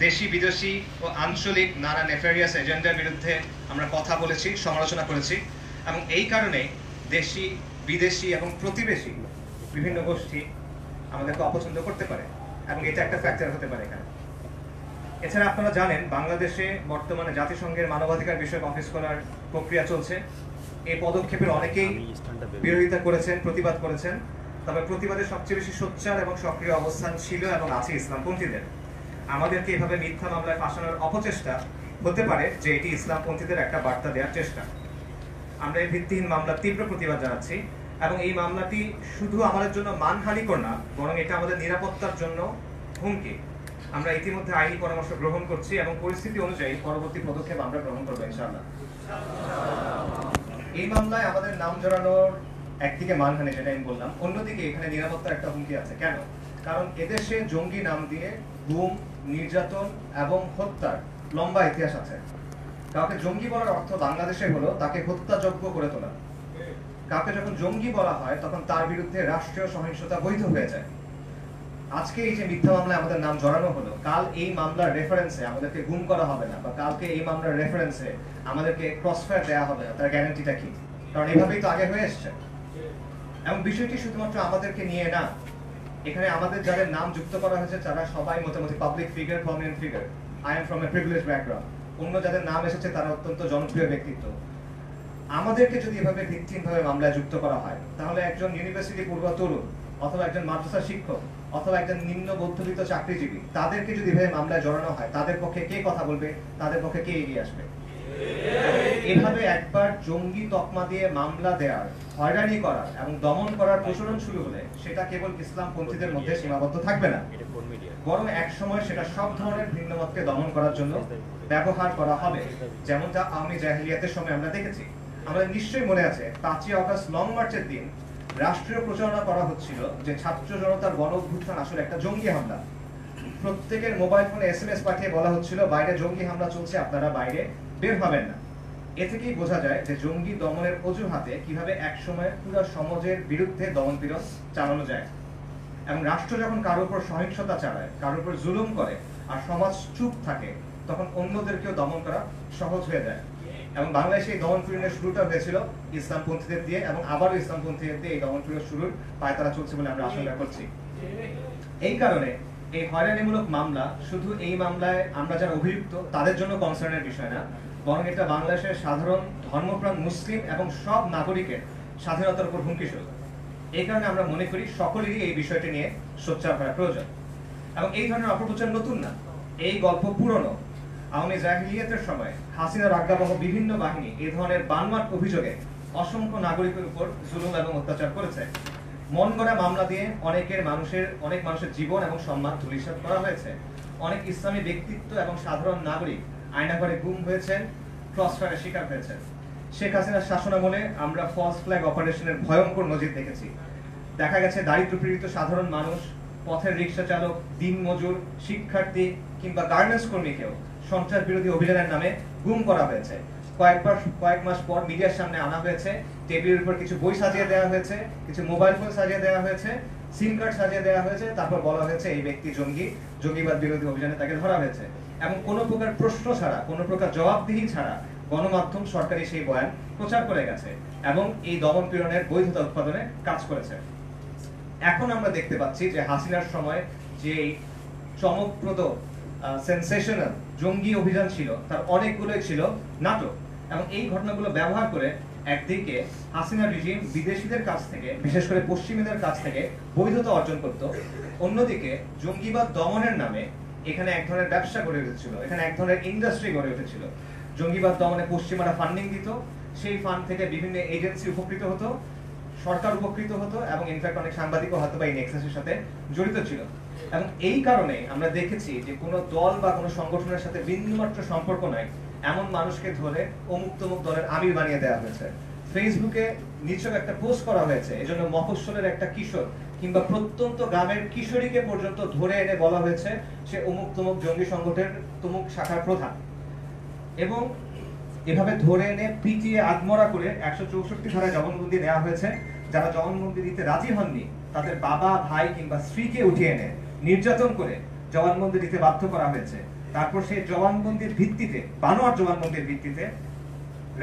দেশি বিদেশি ও আঞ্চলিক নানা নেফেরিয়াস এজেন্ডার বিরুদ্ধে আমরা কথা বলেছি, সমালোচনা করেছি, এবং এই কারণে দেশি বিদেশি এবং প্রতিবেশী বিভিন্ন গোষ্ঠী আমাদেরকে অপছন্দ করতে পারে, এবং এটা একটা ফ্যাক্টর হতে পারে এখানে। এছাড়া আপনারা জানেন বাংলাদেশে বর্তমানে জাতিসংঘের মানবাধিকার বিষয়ক অফিস করার প্রক্রিয়া চলছে। এই পদক্ষেপের অনেকেই বিরোধিতা করেছেন, প্রতিবাদ করেছেন, তবে প্রতিবাদের সবচেয়ে বেশি সোচ্চার এবং সক্রিয় অবস্থান ছিল এবং আছে ইসলামপন্থীদের। আমাদেরকে এভাবে মিথ্যা মামলায় ফাঁসানোর অপচেষ্টা হতে পারে যে এটি ইসলামপন্থীদের একটা বার্তা দেওয়ার চেষ্টা। আমরা এই ভিত্তিহীন মামলার তীব্র প্রতিবাদ জানাচ্ছি, এবং এই মামলাটি শুধু আমাদের জন্য মানহানিকর না, বরং এটা আমাদের নিরাপত্তার জন্য হুমকি। আমরা ইতিমধ্যে আইনি পরামর্শ গ্রহণ করছি এবং পরিস্থিতি অনুযায়ী পরবর্তী পদক্ষেপ আমরা গ্রহণ করবো ইনশাআল্লাহ। এই মামলায় আমাদের নাম জড়ানোর একদিকে মানহানি, যেটা আমি বললাম, অন্যদিকে এখানে নিরাপত্তার একটা হুমকি আছে। কেন? কারণ এদেশে জঙ্গি নাম দিয়ে গুম, নির্যাতন এবং হত্যার লম্বা ইতিহাস আছে। কাউকে জঙ্গি বলার অর্থ বাংলাদেশে হলো তাকে হত্যাযোগ্য করে তোলা। কাউকে যখন জঙ্গি বলা হয় তখন তার বিরুদ্ধে রাষ্ট্রীয় সহিংসতা বৈধ হয়ে যায়। আজকে এই যে মিথ্যা মামলায় আমাদের নাম জড়ানো হলো, কাল এই মামলার রেফারেন্সে আমাদেরকে গুম করা হবে না, বা কালকে এই মামলার রেফারেন্সে আমাদেরকে ক্রসফায়ার দেওয়া হবে না, তার গ্যারান্টিটা কি? কারণ এভাবেই তো আগে হয়ে এসছে। এবং বিষয়টি শুধুমাত্র আমাদেরকে নিয়ে না, এখানে আমাদের যাদের নাম যুক্ত করা হয়েছে তারা সবাই মোটামুটি public figure, prominent figure. I am from a privilege background. অন্য যাদের নাম এসেছে তারা অত্যন্ত জনপ্রিয় ব্যক্তিত্ব। আমাদেরকে যদি এভাবে ভিত্তিহীনভাবে মামলায় যুক্ত করা হয়, তাহলে একজন ইউনিভার্সিটি পূর্ব তরুণ, অথবা একজন মাদ্রাসা শিক্ষক, অথবা একজন নিম্ন মধ্যবিত্ত চাকরিজীবী, তাদেরকে যদি এভাবে মামলায় জড়ানো হয়, তাদের পক্ষে কে কথা বলবে? তাদের পক্ষে কে এগিয়ে আসবে? এভাবে একবার জঙ্গি তকমা দিয়ে মামলা দেওয়ার, হয়রানি করার এবং দমন করার প্রচলন শুরু হলে সেটা কেবল ইসলামপন্থীদের মধ্যে সীমাবদ্ধ থাকবে না, বরং এক সময় সেটা সব ধরনের ভিন্ন মতকে দমন করার জন্য ব্যবহার করা হবে, যেমনটা আওয়ামী জাহেলিয়াতের সময় আমরা দেখেছি। আমাদের নিশ্চয়ই মনে আছে 5ই আগস্ট লং মার্চের দিন রাষ্ট্রীয় প্রচারণা করা হচ্ছিল যে ছাত্র জনতার গণ অভ্যুত্থান আসলে একটা জঙ্গি হামলা। প্রত্যেকের মোবাইল ফোনে SMS পাঠিয়ে বলা হচ্ছিল বাইরে জঙ্গি হামলা চলছে, আপনারা বাইরে বের হবেন না। এ থেকেই বোঝা যায় যে জঙ্গি দমনের অজুহাতে কিভাবে একসময় পুরো সমাজের বিরুদ্ধে দমনপীড়ন চালানো যায়। এবং রাষ্ট্র যখন কারোর উপর সহিংসতা চালায়, কারোর উপর জুলুম করে, আর সমাজ চুপ থাকে, তখন অন্যদেরকেও দমন করা সহজ হয়ে যায়। এবং বাংলাদেশে এই দমনপীড়নের শুরুটা হয়েছিল ইসলামপন্থীদের দিয়ে, এবং আবারও ইসলামপন্থীদের দিয়ে এই দমনপীড়ন শুরুর পায়তারা চলছে বলে আমরা আশঙ্কা করছি। এই কারণে এই হয়রানিমূলক মামলা শুধু এই মামলায় আমরা যারা অভিযুক্ত তাদের জন্য কনসার্নের বিষয় না, বরং এটা বাংলাদেশের সাধারণ ধর্মপ্রাণ মুসলিম এবং সব নাগরিকের স্বাধীনতার উপর হুমকি স্বরূপ। এই কারণে আমরা মনে করি সকলেরই এই বিষয়টি নিয়ে সোচ্চার করা প্রয়োজন। এবং এই ধরনের অপপ্রচার নতুন না, এই গল্প পুরনো। আওয়ামী জাহেলিয়াতের সময় হাসিনার আজ্ঞাবহ বিভিন্ন বাহিনী এই ধরনের বানোয়াট অভিযোগে অসংখ্য নাগরিকের উপর জুলুম এবং অত্যাচার করেছে। মন গড়া মামলা দিয়ে অনেক মানুষের জীবন এবং সম্মান ধূলিসাৎ করা হয়েছে। অনেক ইসলামী ব্যক্তিত্ব এবং সাধারণ নাগরিক আয়নাঘরে গুম হয়েছেন, ক্রসফায়ারের শিকার হয়েছেন। শেখ হাসিনার শাসনামলে আমরা ফলস ফ্ল্যাগ অপারেশনের ভয়ঙ্কর নজির দেখেছি। দেখা গেছে দারিদ্র্যপীড়িত সাধারণ মানুষ, পথের রিক্সা চালক, দিনমজুর, শিক্ষার্থী কিংবা গার্মেন্টস কর্মীকেও সন্ত্রাস বিরোধী অভিযানের নামে গুম করা হয়েছে। কয়েক মাস পর মিডিয়ার সামনে আনা হয়েছে, টেবিলের উপর কিছু বই সাজিয়ে দেওয়া হয়েছে, কিছু মোবাইল ফোন সাজিয়ে দেওয়া হয়েছে, সিম কার্ড সাজিয়ে দেওয়া হয়েছে, তারপর বলা হয়েছে এই ব্যক্তি জঙ্গিবাদ বিরোধী অভিযানে তাকে ধরা হয়েছে। এবং কোনো প্রকার প্রশ্ন ছাড়া, কোনো প্রকার জবাবদিহি ছাড়া গণমাধ্যম সরকারি সেই বয়ান প্রচার করে গেছে এবং এই দমন পীড়নের বৈধতা উৎপাদনে কাজ করেছে। এখন আমরা দেখতে পাচ্ছি যে হাসিনার সময় যে চমকপ্রদ সেনসেশনাল জঙ্গি অভিযান ছিল তার অনেকগুলোই ছিল নাটক। এবং এই ঘটনাগুলো ব্যবহার করে একদিকে হাসিনা রিজিম বিদেশিদের কাছ থেকে, বিশেষ করে পশ্চিমীদের কাছ থেকে বৈধতা অর্জন করত, অন্যদিকে জঙ্গিবাদ দমনের নামে এখানে এক ধরনের ব্যবসা গড়ে উঠেছিল, এখানে এক ধরনের ইন্ডাস্ট্রি গড়ে উঠেছিল। জঙ্গিবাদ দমনে পশ্চিমারা ফান্ডিং দিত, সেই ফান্ড থেকে বিভিন্ন এজেন্সি উপকৃত হতো, সরকার উপকৃত হতো, এবং ইনফ্যাক্ট অনেক সাংবাদিকও হয়তো বা এই নেক্সাসের সাথে জড়িত ছিল। এবং এই কারণে আমরা দেখেছি যে কোনো দল বা কোনো সংগঠনের সাথে বিন্দুমাত্র সম্পর্ক নাই এমন মানুষকে ধরে অমুক তমুক দলের আমির বানিয়ে দেওয়া হয়েছে। ফেসবুকে নিছক একটা পোস্ট করা হয়েছে, এজন্য মফস্বলের একটা কিশোর কিংবা প্রত্যন্ত গ্রামের কিশোরীকে পর্যন্ত ধরে এনে বলা হয়েছে সে অমুক তমুক জঙ্গি সংগঠনের তমুক শাখার প্রধান। এবং এভাবে ধরে এনে পিটিয়ে আত্মরা করে 164 ধারায় জবানবন্দি নেওয়া হয়েছে। যারা জবানবন্দি দিতে রাজি হননি তাদের বাবা, ভাই কিংবা স্ত্রীকে উঠিয়ে এনে নির্যাতন করে জবানবন্দি দিতে বাধ্য করা হয়েছে। তারপর সেই জবানবন্দির ভিত্তিতে, বানোয়ার জবানবন্দির ভিত্তিতে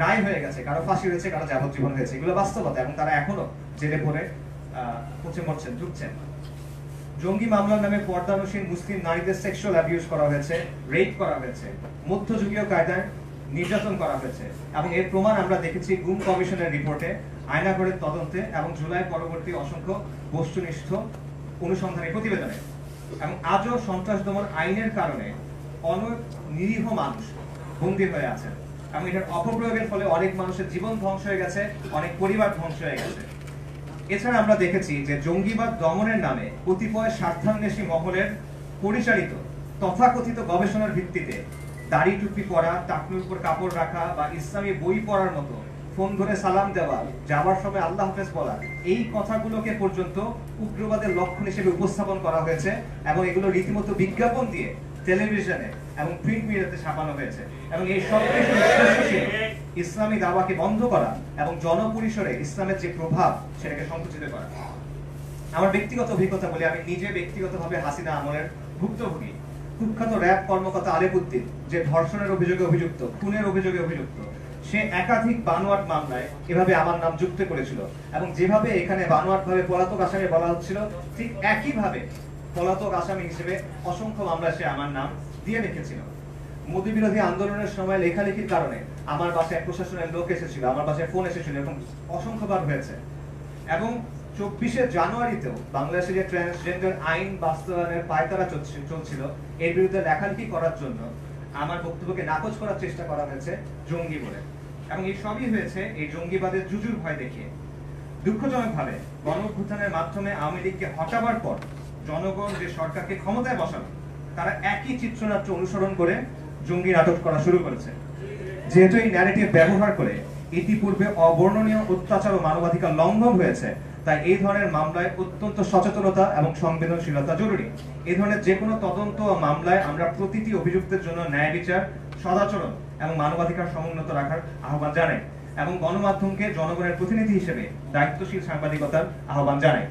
রায় হয়ে গেছে, কারো ফাঁসি হয়েছে, কারো যাবজ্জীবন হয়েছে। এগুলো বাস্তবতা, এবং তারা এখনো জেলে পড়ে পচে মরছেন, ঢুকছেন। জঙ্গি মামলার নামে পর্দানুসীন মুসলিম নারীদের সেক্সুয়াল অ্যাবিউজ করা হয়েছে, রেপ করা হয়েছে, মধ্যযুগীয় কায়দায় নির্যাতন করা হয়েছে, এবং এর প্রমাণ আমরা দেখেছি গুম কমিশনের রিপোর্টে, আয়নাঘরের তদন্তে, এবং জুলাই পরবর্তী অসংখ্য বস্তুনিষ্ঠ অনুসন্ধানী প্রতিবেদনে। এবং আজও সন্ত্রাস দমন আইনের কারণে অনেক নিরীহ মানুষ বন্দী হয়ে আছেন, এবং এটার অপপ্রয়োগের ফলে অনেক মানুষের জীবন ধ্বংস হয়ে গেছে, অনেক পরিবার ধ্বংস হয়ে গেছে। এছাড়া আমরা দেখেছি যে জঙ্গিবাদ দমনের নামে কতিপয় স্বার্থান্বেষী মহলের পরিচালিত তথাকথিত গবেষণার ভিত্তিতে দাড়ি টুপি পরা, টাকনুর উপর কাপড় রাখা, বা ইসলামী বই পড়ার মতো ফোন ধরে সালাম দেওয়া, যাবার সময় আল্লাহ হাফেজ বলা, এই কথাগুলোকে পর্যন্ত উগ্রবাদের লক্ষণ হিসেবে উপস্থাপন করা হয়েছে, এবং এগুলো রীতিমতো বিজ্ঞাপন দিয়ে টেলিভিশনে এবং প্রিন্ট মিডিয়াতে ছাপানো হয়েছে। এবং এই সব কিছু উদ্দেশ্য ছিল ইসলামী দাওয়াকে বন্ধ করা এবং জনপরিসরে ইসলামের যে প্রভাব সেটাকে সংকুচিত করা। আমার ব্যক্তিগত অভিজ্ঞতা বলি, আমি নিজে ব্যক্তিগতভাবে হাসিনা আমলের ভুক্তভোগী। কুখ্যাত র‍্যাব কর্মকর্তা আলেপ উদ্দিন, যে ধর্ষণের অভিযোগে অভিযুক্ত, খুনের অভিযোগে অভিযুক্ত, সে একাধিক বানোয়াট মামলায় এভাবে আমার নাম যুক্ত করেছিল, এবং যেভাবে এখানে বানোয়াট ভাবে পলাতক আসামি বলা হচ্ছিল, ঠিক একইভাবে পলাতক আসামি হিসেবে অসংখ্য মামলা সে আমার নাম দিয়ে রেখেছিল। মোদী বিরোধী আন্দোলনের সময় লেখালেখির কারণে আমার বাসায় প্রশাসনের লোক এসেছিল, আমার বাসায় ফোন এসেছিল, এরকম অসংখ্যবার হয়েছে। এবং 24শে জানুয়ারিতেও বাংলাদেশে যে ট্রান্সজেন্ডার আইন বাস্তবায়নের পায়তারা চলছিল, এর বিরুদ্ধে লেখালেখি করার জন্য আমার বক্তব্যকে নাকচ করার চেষ্টা করা হয়েছে জঙ্গি বলে। এবং এই সবই হয়েছে এই জঙ্গিবাদের জুজুর ভয় দেখিয়ে। দুঃখজনকভাবে গণঅভ্যুত্থানের মাধ্যমে আওয়ামী লীগকে হটাবার পর জনগণ যে সরকারকে ক্ষমতায় বসানো, তারা একই চিত্রনাট্য অনুসরণ করে জঙ্গি নাটক করা শুরু করেছে। যেহেতু এই ন্যারেটিভ ব্যবহার করে ইতিপূর্বে অবর্ণনীয় অত্যাচার ও মানবাধিকার লঙ্ঘন হয়েছে, তাই এই ধরনের মামলায় অত্যন্ত সচেতনতা এবং সংবেদনশীলতা জরুরি। এই ধরনের যে কোনো তদন্ত ও মামলায় আমরা প্রতিটি অভিযুক্তের জন্য ন্যায় বিচার, সদাচরণ এবং মানবাধিকার সমুন্নত রাখার আহ্বান জানাই, এবং গণমাধ্যমকে জনগণের প্রতিনিধি হিসেবে দায়িত্বশীল সাংবাদিকতার আহ্বান জানাই।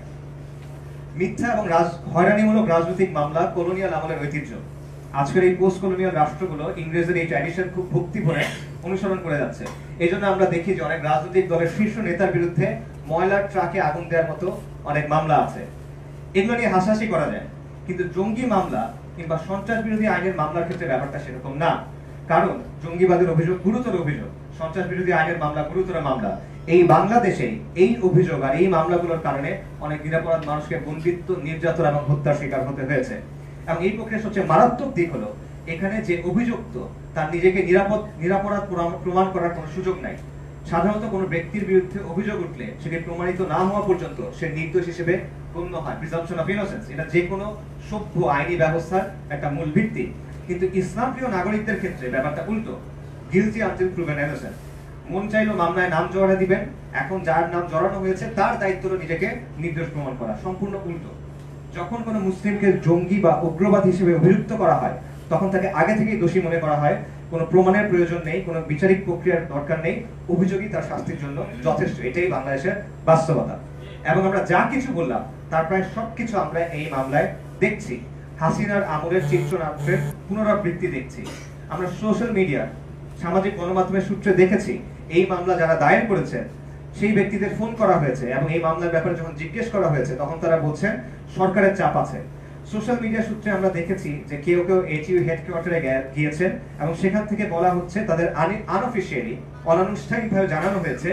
মিথ্যা এবং হয়রানিমূলক রাজনৈতিক মামলা কলোনিয়াল আমলের ঐতিহ্য। আজকের এই পোস্ট কলোনিয়াল রাষ্ট্রগুলো ইংরেজের এই ট্র্যাডিশন খুব ভক্তি ভরে অনুসরণ করে যাচ্ছে। এই জন্য আমরা দেখি যে অনেক রাজনৈতিক দলের শীর্ষ নেতার বিরুদ্ধে ময়লার ট্রাকে আগুন দেওয়ার মতো অনেক মামলা আছে। এগুলো নিয়ে হাসাহাসি করা যায়, কিন্তু জঙ্গি মামলা কিংবা সন্ত্রাস বিরোধী আইনের মামলার ক্ষেত্রে ব্যাপারটা সেরকম না। কারণ জঙ্গিবাদের অভিযোগ গুরুতর অভিযোগ, সন্ত্রাস বিরোধী আইনের মামলা গুরুতর মামলা। এই বাংলাদেশে এই অভিযোগ আর এই মামলাগুলোর কারণে অনেক নিরাপরাধ মানুষকে বন্দিত্ব, নির্যাতন এবং হত্যার শিকার হতে হয়েছে। এবং এই প্রক্রিয়ার সবচেয়ে মারাত্মক দিক হলো, এখানে যে অভিযুক্ত তার নিজেকে নিরাপরাধ প্রমাণ করার কোনো সুযোগ নাই। সাধারণত কোনো ব্যক্তির বিরুদ্ধে অভিযোগ উঠলে সেটি প্রমাণিত না হওয়া পর্যন্ত সে নির্দোষ হিসেবে গণ্য হয়, প্রিজাম্পশন অফ ইনোসেন্স। এটা যে কোনো সভ্য আইনি ব্যবস্থার একটা মূল ভিত্তি। কিন্তু ইসলাম প্রিয় নাগরিকদের ক্ষেত্রে ব্যাপারটা উল্টো, গিলটি আনটিল প্রুভেন ইনোসেন্ট। মন চাইলো মামলায় নাম জড়াতে দিবেন, এখন যার নাম জড়ানো হয়েছে তার দায়িত্ব হলো নিজেকে নির্দোষ প্রমাণ করা। সম্পূর্ণ উল্টো। যখন কোনো মুসলিমকে জঙ্গি বা উগ্রবাদ হিসেবে অভিযুক্ত করা হয়, তখন তাকে আগে থেকেই দোষী মনে করা হয়, কোনো প্রমাণের প্রয়োজন নেই, কোনো বিচারিক প্রক্রিয়ার দরকার নেই, অভিযোগই তার শাস্তির জন্য যথেষ্ট। এটাই বাংলাদেশের বাস্তবতা। এবং আমরা যা কিছু বললাম তার প্রায় সবকিছু আমরা এই মামলায় দেখছি। হাসিনার আমলের চিত্রনাট্যের পুনরাবৃত্তি দেখছি। আমরা সোশ্যাল মিডিয়া, সামাজিক গণমাধ্যমের সূত্রে দেখেছি এই মামলা যারা দায়ের করেছেন সেই ব্যক্তিদের ফোন করা হয়েছে, এবং এই মামলার ব্যাপারে যখন জিজ্ঞেস করা হয়েছে তখন তারা বলছেন সরকারের চাপ আছে। সোশ্যাল মিডিয়া সূত্রে আমরা দেখেছি যে কেউ কেউ এইচইউ হেডকোয়ার্টারে গিয়েছেন, এবং সেখান থেকে বলা হচ্ছে তাদের আনঅফিশিয়ালি, অনানুষ্ঠানিকভাবে জানানো হয়েছে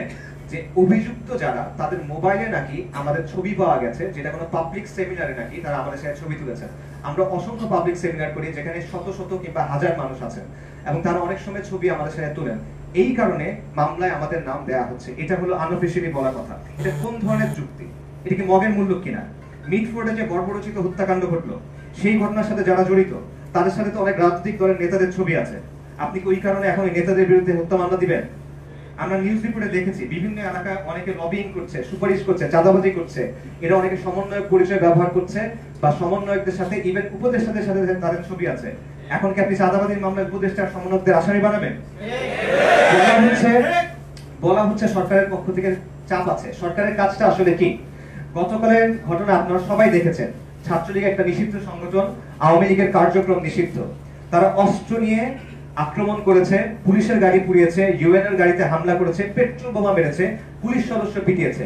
যে অভিযুক্ত যারা, তাদের মোবাইলে নাকি আমাদের ছবি পাওয়া গেছে, যেটা কোনো পাবলিক সেমিনারে নাকি তারা আমাদের সাথে ছবি তুলেছেন। আমরা অসংখ্য পাবলিক সেমিনার করি যেখানে শত শত কিংবা হাজার মানুষ আছেন, এবং তারা অনেক সময় ছবি আমাদের সাথে তোলেন। এই কারণে মামলায় আমাদের নাম দেয়া হচ্ছে। এটা হলো আনঅফিশিয়ালি বলা কথা। এটা কোন ধরনের যুক্তি? এটা কি মগের মূল্য কিনা? মিটফোর্ডে যে বর্বরচিত হত্যাকাণ্ড ঘটলো, সেই ঘটনার সাথে যারা জড়িত তাদের সাথে তো অনেক রাজনৈতিক দলের নেতাদের ছবি আছে। আপনি কি ওই কারণে এখন ওই নেতাদের বিরুদ্ধে হত্যা মামলা দিবেন? আমরা নিউজ রিপোর্টে দেখেছি বিভিন্ন এলাকায় অনেকে লবিং করছে, সুপারিশ করছে, চাঁদাবাজি করছে। এরা অনেকে সমন্বয়ক পরিচয় ব্যবহার করছে, বা সমন্বয়কদের সাথে ইভেন উপদেষ্টাদের সাথে তাদের ছবি আছে। এখন কি আপনি চাঁদাবাজির মামলায় উপদেষ্টার সমন্বয়কদের আসামি বানাবেন? বলা হচ্ছে সরকারের পক্ষ থেকে চাপ আছে। সরকারের কাজটা আসলে কি? গতকালের ঘটনা আপনারা সবাই দেখেছেন। ছাত্রলীগ একটা নিষিদ্ধ সংগঠন, আওয়ামী লীগের কার্যক্রম নিষিদ্ধ। তারা অস্ত্র নিয়ে আক্রমণ করেছে, পুলিশের গাড়ি পুড়িয়েছে, ইউএন এর গাড়িতে হামলা করেছে, পেট্রোল বোমা মেরেছে, পুলিশ সদস্য পিটিয়েছে।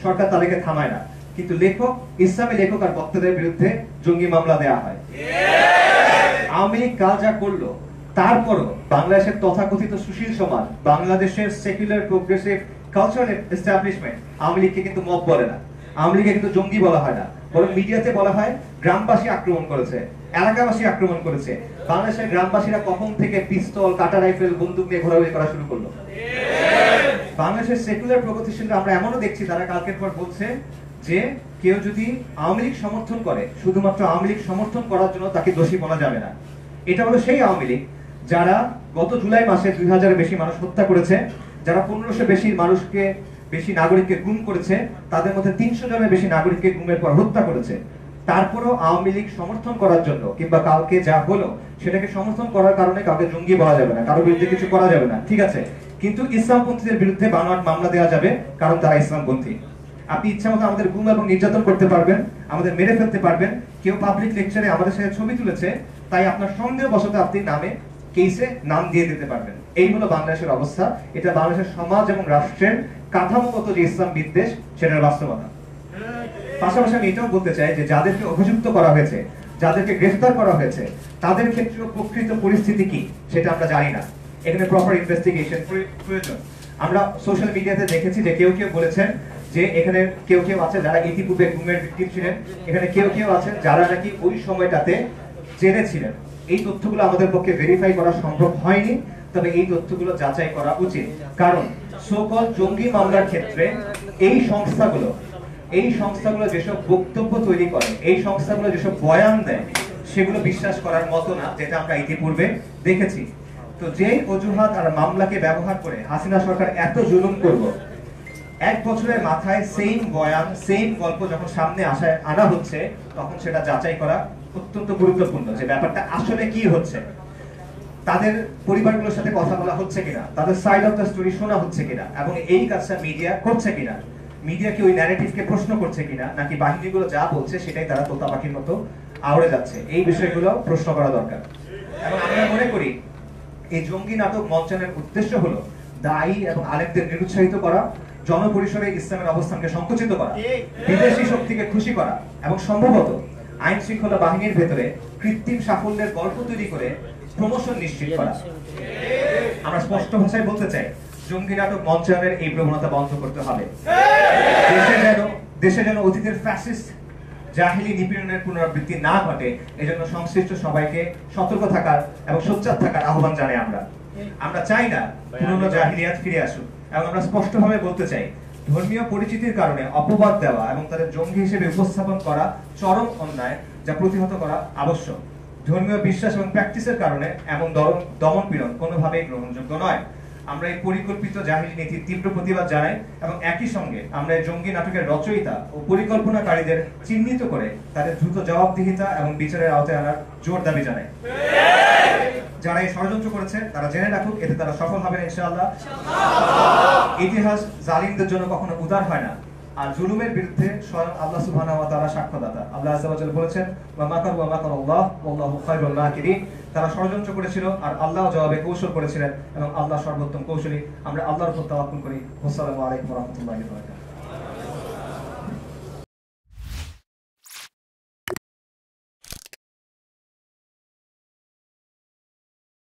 সরকার তাদেরকে থামায় না, কিন্তু লেখক, ইসলামী লেখক আর বক্তাদের বিরুদ্ধে জঙ্গি মামলা দেওয়া হয়। আওয়ামী লীগ কাল যা করলো, তারপরও বাংলাদেশের তথাকথিত সুশীল সমাজ, বাংলাদেশের secular progressive cultural establishment Awami লীগকে কিন্তু মব বলে না, আওয়ামী লীগকে কিন্তু জঙ্গি বলা হয় না, বরং মিডিয়াতে বলা হয় গ্রামবাসী আক্রমণ করেছে, এলাকাবাসী আক্রমণ করেছে। বাংলাদেশের গ্রামবাসীরা কখন থেকে পিস্তল, কাটা রাইফেল, বন্দুক নিয়ে ঘোরাঘুরি করা শুরু করলো? বাংলাদেশের সেকুলার প্রগতিশীলরা আমরা এমনও দেখছি, তারা কালকের পর বলছে যে কেউ যদি আওয়ামী লীগ সমর্থন করে, শুধুমাত্র আওয়ামী লীগ সমর্থন করার জন্য তাকে দোষী বলা যাবে না। এটা হলো সেই আওয়ামী লীগ যারা গত জুলাই মাসে 2000-এর বেশি মানুষ হত্যা করেছে, যারা 1500 বেশি নাগরিককে গুম করেছে, তাদের মধ্যে 300 জনের বেশি নাগরিককে গুমের পর হত্যা করেছে। তারপরও আওয়ামী লীগ সমর্থন করার জন্য কিংবা কালকে যা হলো সেটাকে সমর্থন করার কারণে কাউকে জঙ্গি বলা যাবে না, কারোর বিরুদ্ধে কিছু করা যাবে না, ঠিক আছে। কিন্তু ইসলামপন্থীদের বিরুদ্ধে বানোয়াট মামলা দেওয়া যাবে, কারণ তারা ইসলামপন্থী। আপনি ইচ্ছা মতো আমাদের গুম এবং নির্যাতন করতে পারবেন, আমাদের মেরে ফেলতে পারবেন। কেউ পাবলিক লেকচারে আমাদের সাথে ছবি তুলেছে, তাই আপনার সন্দেহবশত আপনি নামে কেসে নাম দিয়ে দিতে পারবেন। এই হলো বাংলাদেশের অবস্থা। এটা বাংলাদেশের সমাজ এবং রাষ্ট্রের কাঠামোগত যে ইসলাম বিদ্বেষ, সেটার বাস্তবতা। পাশাপাশি আমি এটাও বলতে চাই যে যাদেরকে অভিযুক্ত করা হয়েছে, যাদেরকে গ্রেফতার করা হয়েছে, তাদের ক্ষেত্রে প্রকৃত পরিস্থিতি কি সেটা আমরা জানি না। এখানে প্রপার ইনভেস্টিগেশন প্রয়োজন। আমরা সোশ্যাল মিডিয়াতে দেখেছি যে কেউ কেউ বলেছেন যে এখানে কেউ কেউ আছে যারা ইতিপূর্বে গুমের ভিকটিম ছিলেন, এখানে কেউ কেউ আছেন যারা নাকি ওই সময়টাতে জেলে ছিলেন। এই তথ্যগুলো আমাদের পক্ষে ভেরিফাই করা সম্ভব হয়নি, তবে এই তথ্যগুলো যাচাই করা উচিত। কারণ সকল জঙ্গি মামলার ক্ষেত্রে এই সংস্থাগুলো যেসব বক্তব্য তৈরি করে, এই সংস্থাগুলো যেসব বয়ান দেয়, সেগুলো বিশ্বাস করার মতো না, যেটা আমরা ইতিপূর্বে দেখেছি। তো যেই অজুহাত আর মামলাকে ব্যবহার করে হাসিনা সরকার এত জুলুম করব, 1 বছরের মাথায় সেম বয়ান, সেম গল্প যখন সামনে আনা হচ্ছে, তখন সেটা যাচাই করা অত্যন্ত গুরুত্বপূর্ণ যে ব্যাপারটা আসলে কি হচ্ছে। তাদের পরিবারগুলোর সাথে কথা বলা হচ্ছে কিনা, তাদের সাইড অফ দ্য স্টোরি শোনা হচ্ছে কিনা, এবং এই কাজটা মিডিয়া করছে কিনা, মিডিয়া কি ওই ন্যারেটিভকে প্রশ্ন করছে কিনা, নাকি বাহিনীগুলো যা বলছে সেটাই তারা তোতা পাখির মতো আওড়ে যাচ্ছে। এই বিষয়গুলো প্রশ্ন করা দরকার। এবং আমরা মনে করি এই জঙ্গি নাটক মঞ্চায়নের উদ্দেশ্য হলো দায়ী এবং আলেমদের নিরুৎসাহিত করা, জনপরিসরে ইসলামের অবস্থানকে সংকুচিত করা, বিদেশি শক্তিকে খুশি করা, এবং সম্ভবত আইন শৃঙ্খলা বাহিনীর ভেতরে কৃত্রিম সাফল্যের গল্প তৈরি করে প্রমোশন নিশ্চিত করা। আমরা স্পষ্ট ভাষায় বলতে চাই, জঙ্গি নাটক মঞ্চায়নের এই প্রবণতা বন্ধ করতে হবে। দেশে যেন অতীতের ফ্যাসিস্ট জাহিলি নিপীড়নের পুনরাবৃত্তি না ঘটে, এজন্য সংশ্লিষ্ট সবাইকে সতর্ক থাকার এবং সোচ্চার থাকার আহ্বান জানাই। আমরা চাই না পুরনো জাহিলিয়াত ফিরে আসুক, এবং আমরা স্পষ্টভাবে বলতে চাই, ধর্মীয় পরিচিতির কারণে অপবাদ দেওয়া এবং তাদের জঙ্গি হিসেবে উপস্থাপন করা চরম অন্যায়, যা প্রতিহত করা আবশ্যক। ধর্মীয় বিশ্বাস এবং প্র্যাকটিসের কারণে এমন দমন পীড়ন কোনোভাবেই গ্রহণযোগ্য নয়। আমরা এই পরিকল্পিত জাহিলি নীতির তীব্র প্রতিবাদ জানাই, এবং একই সঙ্গে আমরা এই জঙ্গি নাটকের রচয়িতা ও পরিকল্পনাকারীদের চিহ্নিত করে তাদের দ্রুত জবাবদিহিতা এবং বিচারের আওতায় আনার জোর দাবি জানাই। যারা এই ষড়যন্ত্র করেছে তারা জেনে রাখুক, এতে তারা সফল হবেন ইনশাআল্লাহ। ইতিহাস জালিমদের জন্য কখনো উদার হয় না, আর জুলুমের বিরুদ্ধে স্বয়ং আল্লাহ সুবহানাহু ওয়া তাআলা সাক্ষ্যদাতা। আল্লাহ আযজা ওয়া জাল্লা বলেছেন, ওয়া মাকারু ওয়া মাকারাল্লাহ ওয়াল্লাহু খায়রুল মাকিরিন। তারা ষড়যন্ত্র করেছিল আর আল্লাহ জবাবে কৌশল করেছিলেন, এবং আল্লাহ সর্বোত্তম কৌশলী। আমরা আল্লাহর উপর তাওয়াক্কুল করি। আসসালামু আলাইকুম ওয়া রাহমাতুল্লাহি ওয়া বারাকাতুহু।